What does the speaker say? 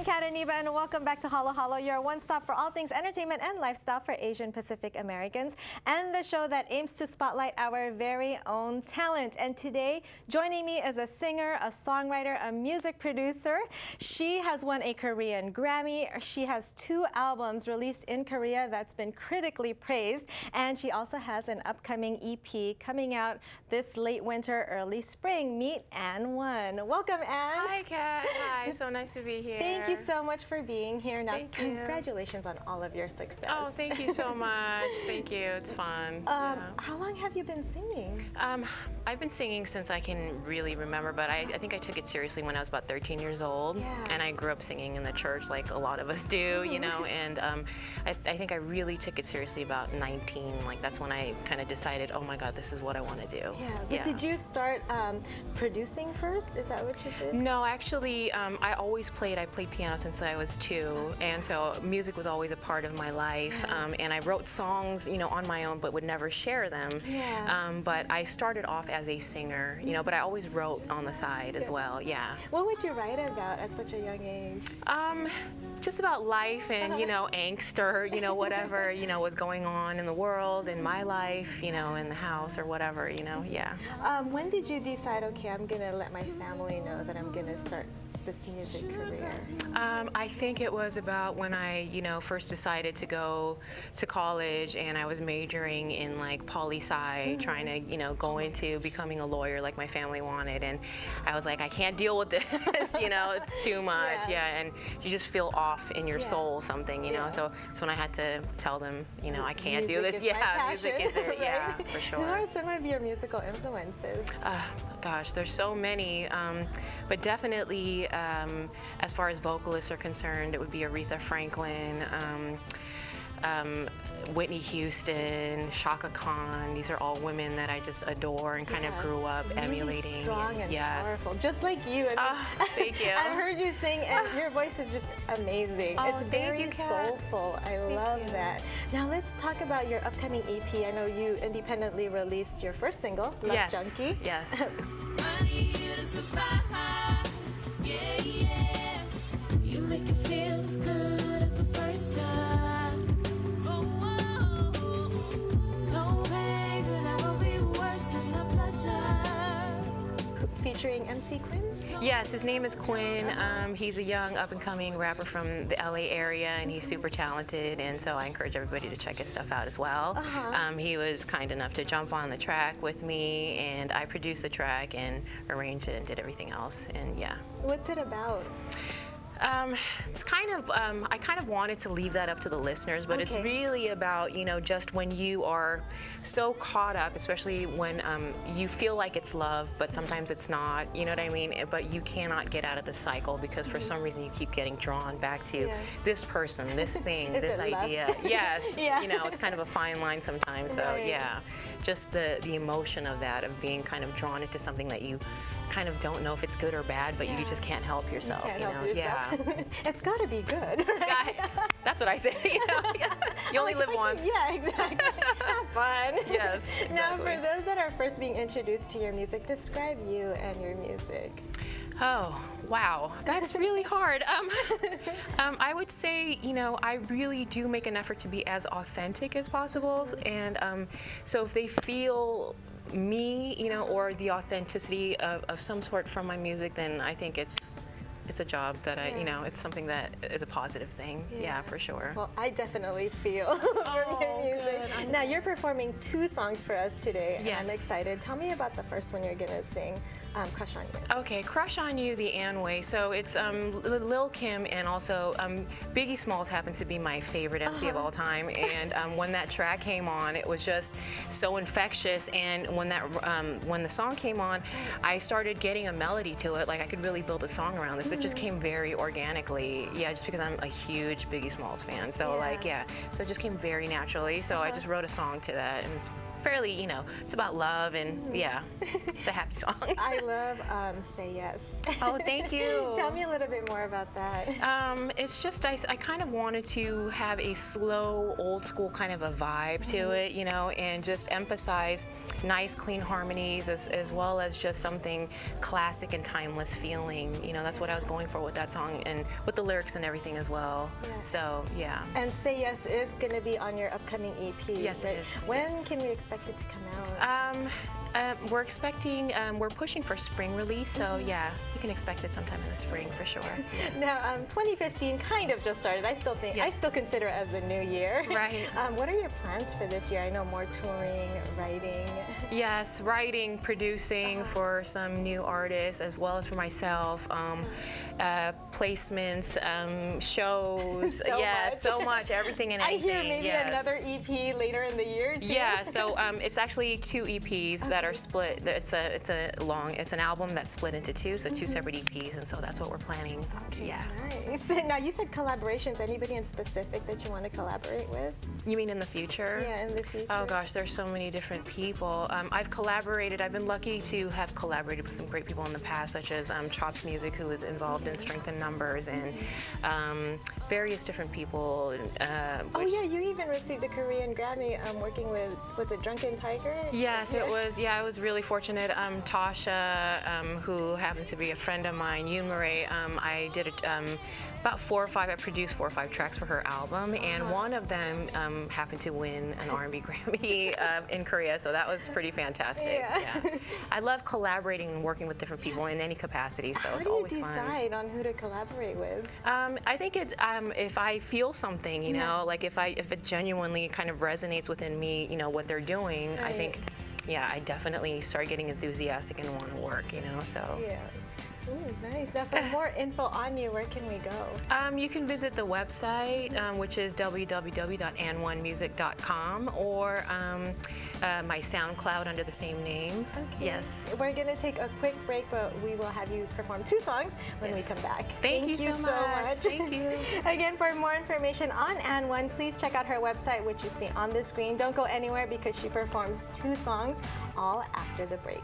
Kat Iniba, and welcome back to Halo Halo, your one-stop for all things entertainment and lifestyle for Asian Pacific Americans, and the show that aims to spotlight our very own talent. And today, joining me is a singer, a songwriter, a music producer. She has won a Korean Grammy. She has 2 albums released in Korea that's been critically praised, and she also has an upcoming EP coming out this late winter, early spring. Meet Anne Won. Welcome, Anne. Hi, Kat. Hi. So nice to be here. Thank you so much for being here. Now, Thank you. Congratulations on all of your success. Oh, thank you so much. Thank you. It's fun. How long have you been singing? I've been singing since I can really remember, but I think I took it seriously when I was about 13 years old. Yeah. And I grew up singing in the church like a lot of us do, you know, and I think I really took it seriously about 19. Like, that's when I kind of decided, oh my God, this is what I want to do. Yeah, but did you start producing first? Is that what you did? No, actually, I played piano since I was 2, and so music was always a part of my life. And I wrote songs, you know, on my own, but would never share them. Yeah. But I started off as a singer, you know, but I always wrote on the side as well. Yeah. What would you write about at such a young age? Just about life and, you know, angst or, you know, whatever, you know, was going on in the world, in my life, you know, in the house or whatever, you know. Yeah. When did you decide, okay, I'm gonna let my family know that I'm gonna start this music career? I think it was about when I, you know, first decided to go to college, and I was majoring in like poli-sci, trying to, you know, go into becoming a lawyer like my family wanted, and I was like, I can't deal with this, you know, it's too much, and you just feel off in your soul something, you know, so it's when I had to tell them, you know, I can't do this. Music is it, yeah, for sure. Who are some of your musical influences? Gosh, there's so many, but definitely as far as vocalists are concerned, it would be Aretha Franklin, Whitney Houston, Shaka Khan. These are all women that I just adore and kind of grew up emulating. Really strong and yes. powerful, just like you. I mean, thank you. I've heard you sing, and your voice is just amazing. Oh, it's very soulful. I love that. Now let's talk about your upcoming EP. I know you independently released your first single, Love Junkie. Yes. Yeah, yeah. You make it feel as good as the first time. Oh, oh, oh. No pain could ever be worse than the pleasure. Featuring MC Quinn? Yes, his name is Quinn. He's a young up-and-coming rapper from the LA area, and he's super talented, and so I encourage everybody to check his stuff out as well. He was kind enough to jump on the track with me, and I produced the track and arranged it and did everything else, and yeah. What's it about? It's kind of, I kind of wanted to leave that up to the listeners, but it's really about, you know, just when you are so caught up, especially when you feel like it's love, but sometimes it's not, you know what I mean? But you cannot get out of the cycle because for some reason you keep getting drawn back to this person, this thing, this idea. Yes, you know, it's kind of a fine line sometimes, so yeah. Just the emotion of that, of being kind of drawn into something that you kind of don't know if it's good or bad, but you just can't help yourself. You can't know? help yourself. It's got to be good, right? That's what I say. You know? You only live once. Yeah, exactly. Have fun. Yes. Exactly. Now, for those that are first being introduced to your music, describe you and your music. Oh, wow. That's really hard. I would say, you know, I really do make an effort to be as authentic as possible. And so if they feel me, you know, or the authenticity of some sort from my music, then I think it's a job that you know, it's something that is a positive thing. Yeah, for sure. Well, I definitely feel from your music. Good. Now, you're performing 2 songs for us today, and yes. I'm excited. Tell me about the first one you're going to sing, Crush on You. Okay, Crush on You, the Anne Way. So it's Lil Kim, and also Biggie Smalls happens to be my favorite MC of all time. And when that track came on, it was just so infectious. And when the song came on, I started getting a melody to it. Like, I could really build a song around this. It just came very organically, just because I'm a huge Biggie Smalls fan. So so it just came very naturally. So I just wrote a song to that, and it's fairly, you know, it's about love, and it's a happy song. I love Say Yes. Oh, thank you. Tell me a little bit more about that. It's just I kind of wanted to have a slow, old school kind of a vibe to it, you know, and just emphasize nice, clean harmonies as well as just something classic and timeless feeling. You know, that's what I was going for with that song and with the lyrics and everything as well. Yeah. So, yeah. And Say Yes is going to be on your upcoming EP. Yes, right? it is. When can we expect it to come out? We're expecting, we're pushing for spring release, so yeah, you can expect it sometime in the spring for sure. Now, 2015 kind of just started. I still consider it as the new year. Right. What are your plans for this year? I know more touring, writing. Yes, writing, producing for some new artists as well as for myself. Placements, shows, so much, everything and anything. I hear maybe another EP later in the year too. Yeah, so it's actually 2 EPs that are split. It's an album that's split into 2, so 2 separate EPs, and so that's what we're planning. Yeah. Nice. Now you said collaborations. Anybody in specific that you want to collaborate with? You mean in the future? Yeah, in the future. Oh gosh, there's so many different people. I've been lucky to have collaborated with some great people in the past, such as Chops Music, who is involved in Strength in Numbers, and various different people. Oh yeah, you even received a Korean Grammy working with, was it Drunken Tiger? Yes, it was. Yeah, I was really fortunate. Tasha, who happens to be a friend of mine, Yoon Marie, I did about 4 or 5. I produced 4 or 5 tracks for her album, and one of them happened to win an R&B Grammy in Korea, so that was pretty fantastic. Yeah. I love collaborating and working with different people in any capacity, so it's always fun. How do you decide on who to collaborate with? I think it's if I feel something, you know, like if it genuinely kind of resonates within me, you know, what they're doing, I think, yeah, I definitely start getting enthusiastic and want to work, you know, so. Yeah. Ooh, nice. Now, for more info on you, where can we go? You can visit the website, which is www.an1music.com, or my SoundCloud under the same name. Okay. Yes. We're going to take a quick break, but we will have you perform 2 songs when we come back. Thank you so much. Thank you. Again, for more information on An1, please check out her website, which you see on the screen. Don't go anywhere because she performs 2 songs all after the break.